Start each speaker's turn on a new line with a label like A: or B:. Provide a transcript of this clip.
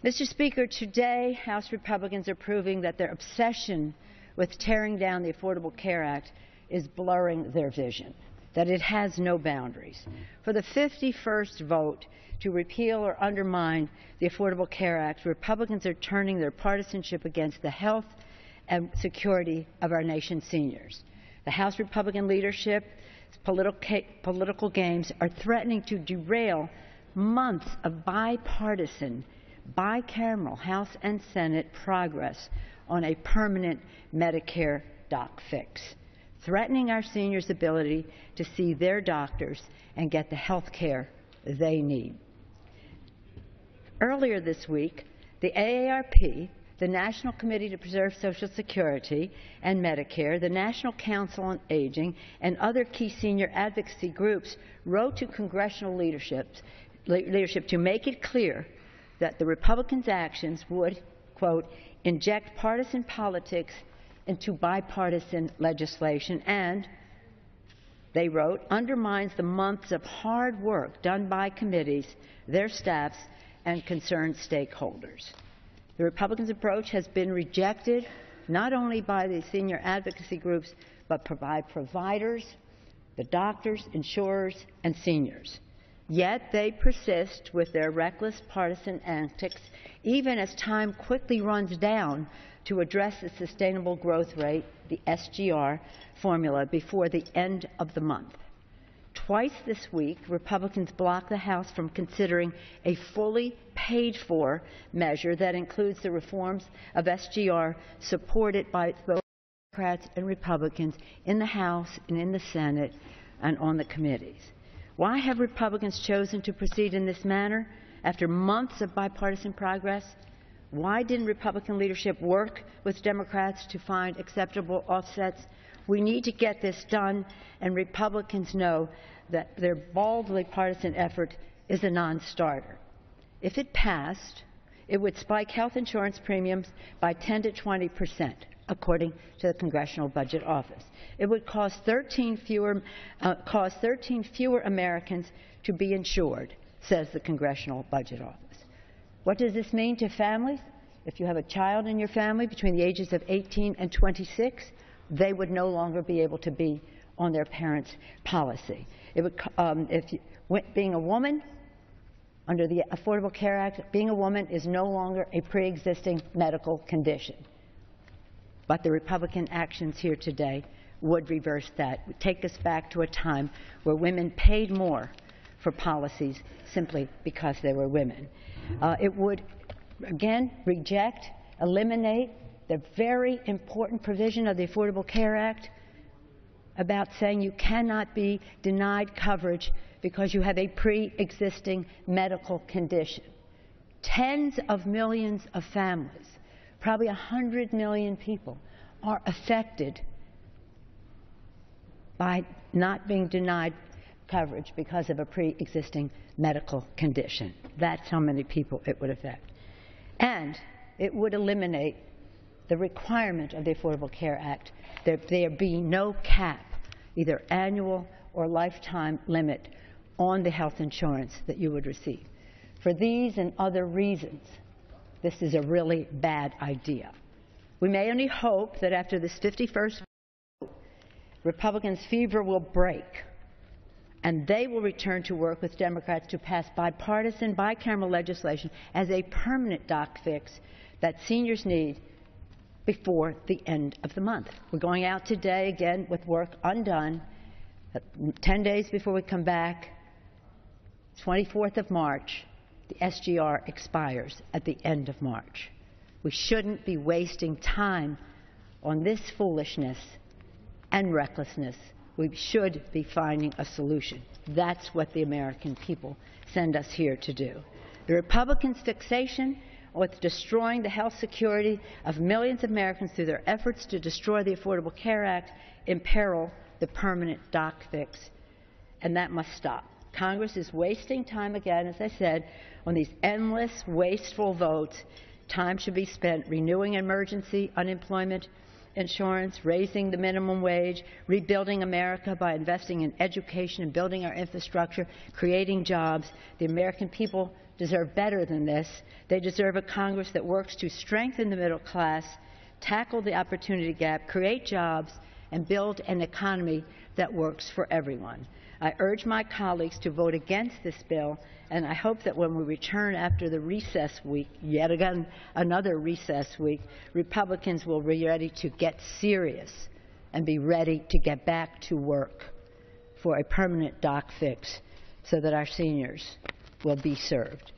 A: Mr. Speaker, today House Republicans are proving that their obsession with tearing down the Affordable Care Act is blurring their vision, that it has no boundaries. For the 51st vote to repeal or undermine the Affordable Care Act, Republicans are turning their partisanship against the health and security of our nation's seniors. The House Republican leadership's political games are threatening to derail months of bipartisan, bicameral House and Senate progress on a permanent Medicare doc fix, threatening our seniors' ability to see their doctors and get the health care they need. Earlier this week, the AARP, the National Committee to Preserve Social Security and Medicare, the National Council on Aging, and other key senior advocacy groups wrote to congressional leadership to make it clear that the Republicans' actions would, quote, inject partisan politics into bipartisan legislation and, they wrote, undermines the months of hard work done by committees, their staffs, and concerned stakeholders. The Republicans' approach has been rejected not only by the senior advocacy groups, but by providers, the doctors, insurers, and seniors. Yet they persist with their reckless partisan antics, even as time quickly runs down to address the sustainable growth rate, the SGR formula, before the end of the month. Twice this week, Republicans blocked the House from considering a fully paid-for measure that includes the reforms of SGR supported by both Democrats and Republicans in the House and in the Senate and on the committees. Why have Republicans chosen to proceed in this manner after months of bipartisan progress? Why didn't Republican leadership work with Democrats to find acceptable offsets? We need to get this done, and Republicans know that their baldly partisan effort is a non-starter. If it passed, it would spike health insurance premiums by 10 to 20%, according to the Congressional Budget Office. It would cause 13 fewer Americans to be insured, says the Congressional Budget Office. What does this mean to families? If you have a child in your family between the ages of 18 and 26, they would no longer be able to be on their parents' policy. It would, being a woman, under the Affordable Care Act, being a woman is no longer a pre-existing medical condition. But the Republican actions here today would reverse that, would take us back to a time where women paid more for policies simply because they were women. It would, again, reject, eliminate the very important provision of the Affordable Care Act about saying you cannot be denied coverage because you have a pre-existing medical condition. Tens of millions of families, probably 100 million people, are affected by not being denied coverage because of a pre-existing medical condition. That's how many people it would affect. And it would eliminate the requirement of the Affordable Care Act that there be no cap, either annual or lifetime limit, on the health insurance that you would receive. For these and other reasons, this is a really bad idea. We may only hope that after this 51st vote, Republicans' fever will break, and they will return to work with Democrats to pass bipartisan, bicameral legislation as a permanent doc fix that seniors need before the end of the month. We're going out today, again, with work undone. 10 days before we come back, 24th of March, the SGR expires at the end of March. We shouldn't be wasting time on this foolishness and recklessness. We should be finding a solution. That's what the American people send us here to do. The Republicans' fixation with destroying the health security of millions of Americans through their efforts to destroy the Affordable Care Act imperil the permanent doc fix, and that must stop. Congress is wasting time again, as I said, on these endless, wasteful votes. Time should be spent renewing emergency unemployment insurance, raising the minimum wage, rebuilding America by investing in education and building our infrastructure, creating jobs. The American people deserve better than this. They deserve a Congress that works to strengthen the middle class, tackle the opportunity gap, create jobs, and build an economy that works for everyone. I urge my colleagues to vote against this bill, and I hope that when we return after the recess week, yet again another recess week, Republicans will be ready to get serious and be ready to get back to work for a permanent doc fix so that our seniors will be served.